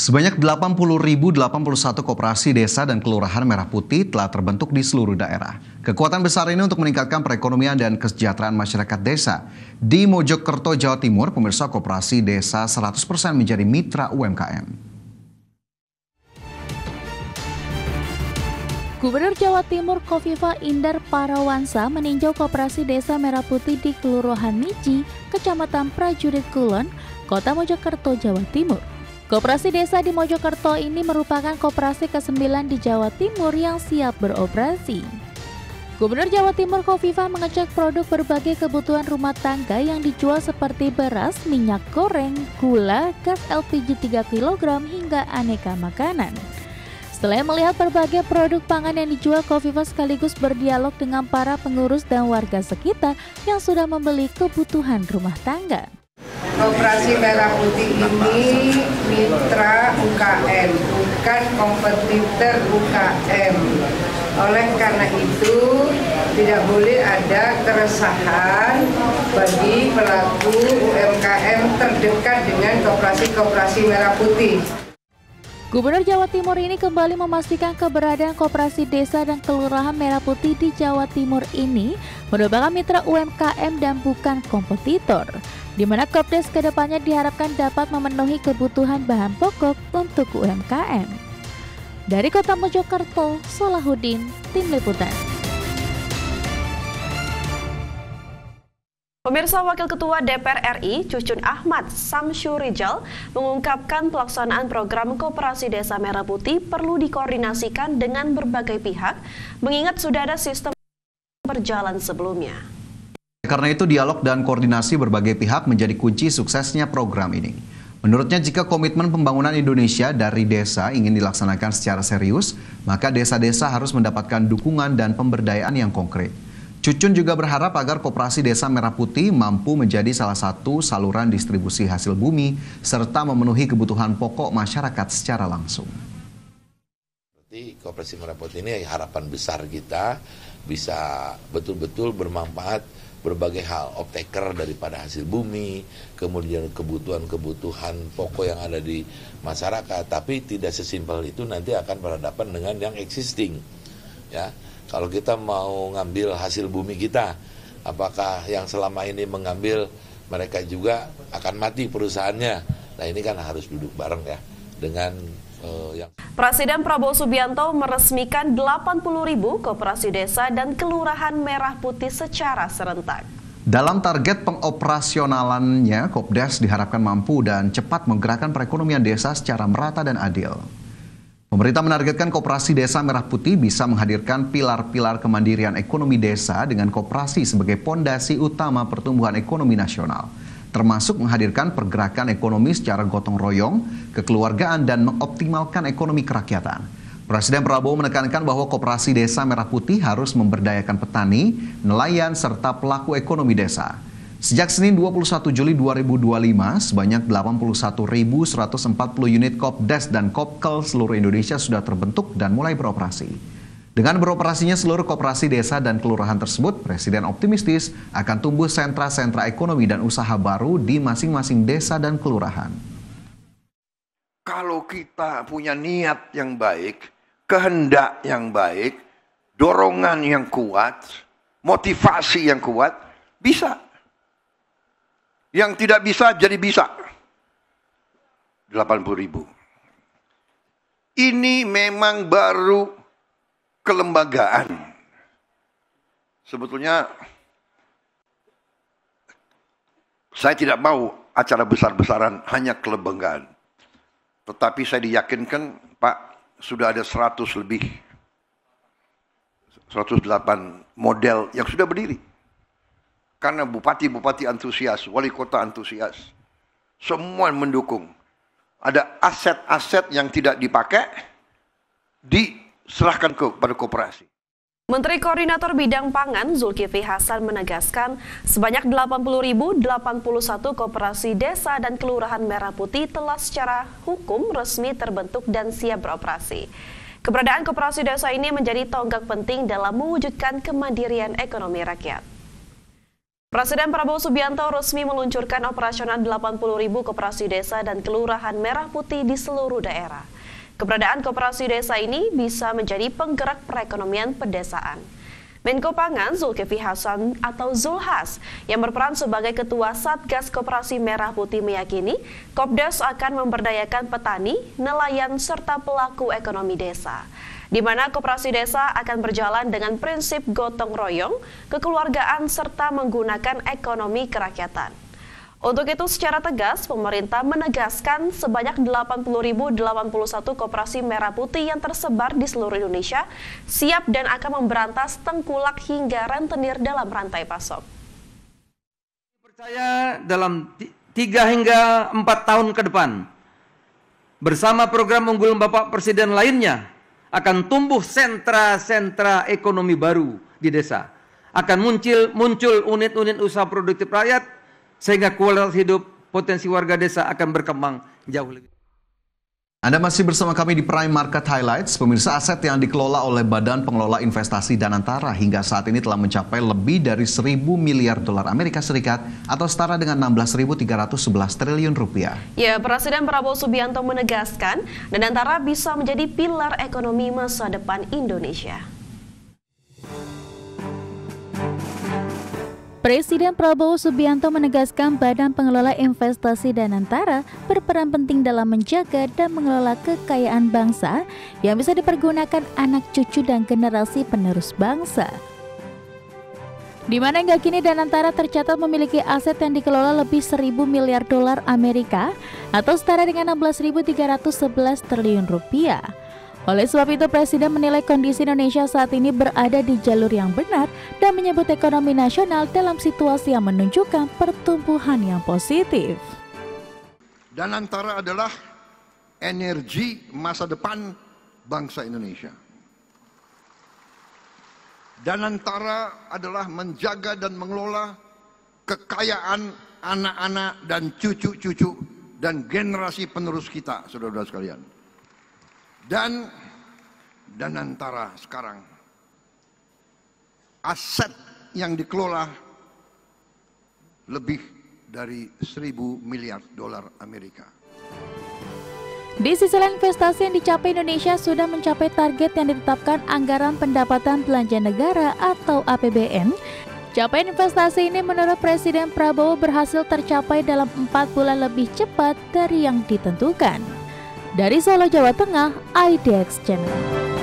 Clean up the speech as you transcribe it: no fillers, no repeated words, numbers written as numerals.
Sebanyak 80.081 koperasi desa dan kelurahan merah putih telah terbentuk di seluruh daerah. Kekuatan besar ini untuk meningkatkan perekonomian dan kesejahteraan masyarakat desa. Di Mojokerto, Jawa Timur, pemirsa, koperasi desa 100% menjadi mitra UMKM. Gubernur Jawa Timur Kofifa Indar Parawansa meninjau koperasi desa merah putih di Kelurahan Miji, Kecamatan Prajurit Kulon, Kota Mojokerto, Jawa Timur. Koperasi desa di Mojokerto ini merupakan koperasi ke-9 di Jawa Timur yang siap beroperasi. Gubernur Jawa Timur Kofifa mengecek produk berbagai kebutuhan rumah tangga yang dijual seperti beras, minyak goreng, gula, gas LPG 3 kg hingga aneka makanan. Selain melihat berbagai produk pangan yang dijual, Kofifa sekaligus berdialog dengan para pengurus dan warga sekitar yang sudah membeli kebutuhan rumah tangga. Koperasi Merah Putih ini mitra UKM, bukan kompetitor UKM. Oleh karena itu, tidak boleh ada keresahan bagi pelaku UMKM terdekat dengan koperasi Merah Putih. Gubernur Jawa Timur ini kembali memastikan keberadaan koperasi desa dan kelurahan merah putih di Jawa Timur ini merupakan mitra UMKM dan bukan kompetitor, di mana Kopdes kedepannya diharapkan dapat memenuhi kebutuhan bahan pokok untuk UMKM. Dari Kota Mojokerto, Salahuddin, Tim Liputan. Pemirsa, Wakil Ketua DPR RI Cucun Ahmad Samsyurijal mengungkapkan pelaksanaan program Koperasi Desa Merah Putih perlu dikoordinasikan dengan berbagai pihak, mengingat sudah ada sistem berjalan sebelumnya. Karena itu, dialog dan koordinasi berbagai pihak menjadi kunci suksesnya program ini. Menurutnya, jika komitmen pembangunan Indonesia dari desa ingin dilaksanakan secara serius, maka desa-desa harus mendapatkan dukungan dan pemberdayaan yang konkret. Cucun juga berharap agar Koperasi Desa Merah Putih mampu menjadi salah satu saluran distribusi hasil bumi serta memenuhi kebutuhan pokok masyarakat secara langsung. Koperasi Merah Putih ini harapan besar kita bisa betul-betul bermanfaat berbagai hal, off-taker daripada hasil bumi, kemudian kebutuhan-kebutuhan pokok yang ada di masyarakat, tapi tidak sesimpel itu, nanti akan berhadapan dengan yang existing, ya. Kalau kita mau ngambil hasil bumi kita, apakah yang selama ini mengambil mereka juga akan mati perusahaannya? Nah, ini kan harus duduk bareng ya dengan yang... Presiden Prabowo Subianto meresmikan 80.000 koperasi desa dan kelurahan merah putih secara serentak. Dalam target pengoperasionalannya, Kopdes diharapkan mampu dan cepat menggerakkan perekonomian desa secara merata dan adil. Pemerintah menargetkan Koperasi Desa Merah Putih bisa menghadirkan pilar-pilar kemandirian ekonomi desa dengan koperasi sebagai pondasi utama pertumbuhan ekonomi nasional, termasuk menghadirkan pergerakan ekonomi secara gotong royong, kekeluargaan, dan mengoptimalkan ekonomi kerakyatan. Presiden Prabowo menekankan bahwa Koperasi Desa Merah Putih harus memberdayakan petani, nelayan, serta pelaku ekonomi desa. Sejak Senin 21 Juli 2025, sebanyak 81.140 unit Kopdes dan Kopkel seluruh Indonesia sudah terbentuk dan mulai beroperasi. Dengan beroperasinya seluruh koperasi desa dan kelurahan tersebut, Presiden optimistis akan tumbuh sentra-sentra ekonomi dan usaha baru di masing-masing desa dan kelurahan. Kalau kita punya niat yang baik, kehendak yang baik, dorongan yang kuat, motivasi yang kuat, bisa. Yang tidak bisa jadi bisa. 80.000. Ini memang baru kelembagaan. Sebetulnya saya tidak mau acara besar-besaran, hanya kelembagaan. Tetapi saya diyakinkan, Pak, sudah ada 100 lebih. 108 model yang sudah berdiri. Karena bupati-bupati antusias, wali kota antusias, semua mendukung. Ada aset-aset yang tidak dipakai, diserahkan kepada koperasi. Menteri Koordinator Bidang Pangan Zulkifli Hasan menegaskan sebanyak 80.081 koperasi desa dan kelurahan merah putih telah secara hukum resmi terbentuk dan siap beroperasi. Keberadaan koperasi desa ini menjadi tonggak penting dalam mewujudkan kemandirian ekonomi rakyat. Presiden Prabowo Subianto resmi meluncurkan operasional 80.000 koperasi desa dan kelurahan merah putih di seluruh daerah. Keberadaan koperasi desa ini bisa menjadi penggerak perekonomian pedesaan. Menko Pangan Zulkifli Hasan atau Zulhas yang berperan sebagai Ketua Satgas Koperasi Merah Putih meyakini Kopdas akan memberdayakan petani, nelayan, serta pelaku ekonomi desa, di mana koperasi desa akan berjalan dengan prinsip gotong royong, kekeluargaan, serta menggunakan ekonomi kerakyatan. Untuk itu secara tegas, pemerintah menegaskan sebanyak 80.081 koperasi merah putih yang tersebar di seluruh Indonesia siap dan akan memberantas tengkulak hingga rentenir dalam rantai pasok. Percaya dalam 3 hingga 4 tahun ke depan, bersama program unggulan Bapak Presiden lainnya, akan tumbuh sentra-sentra ekonomi baru di desa. Akan muncul unit-unit usaha produktif rakyat, sehingga kualitas hidup potensi warga desa akan berkembang jauh lebih. Anda masih bersama kami di Prime Market Highlights. Pemirsa, aset yang dikelola oleh Badan Pengelola Investasi Danantara hingga saat ini telah mencapai lebih dari 1.000 miliar dolar Amerika Serikat atau setara dengan 16.311 triliun rupiah. Ya, Presiden Prabowo Subianto menegaskan Danantara bisa menjadi pilar ekonomi masa depan Indonesia. Presiden Prabowo Subianto menegaskan Badan Pengelola Investasi Danantara berperan penting dalam menjaga dan mengelola kekayaan bangsa yang bisa dipergunakan anak cucu dan generasi penerus bangsa. Di mana hingga kini Danantara tercatat memiliki aset yang dikelola lebih 1.000 miliar dolar Amerika atau setara dengan 16.311 triliun rupiah. Oleh sebab itu, Presiden menilai kondisi Indonesia saat ini berada di jalur yang benar dan menyebut ekonomi nasional dalam situasi yang menunjukkan pertumbuhan yang positif. Danantara adalah energi masa depan bangsa Indonesia. Danantara adalah menjaga dan mengelola kekayaan anak-anak dan cucu-cucu dan generasi penerus kita, saudara-saudara sekalian. Dan Danantara sekarang aset yang dikelola lebih dari 1.000 miliar dolar Amerika. Di sisi lain, investasi yang dicapai Indonesia sudah mencapai target yang ditetapkan Anggaran Pendapatan Belanja Negara atau APBN. Capaian investasi ini menurut Presiden Prabowo berhasil tercapai dalam 4 bulan lebih cepat dari yang ditentukan. Dari Solo, Jawa Tengah, IDX Channel.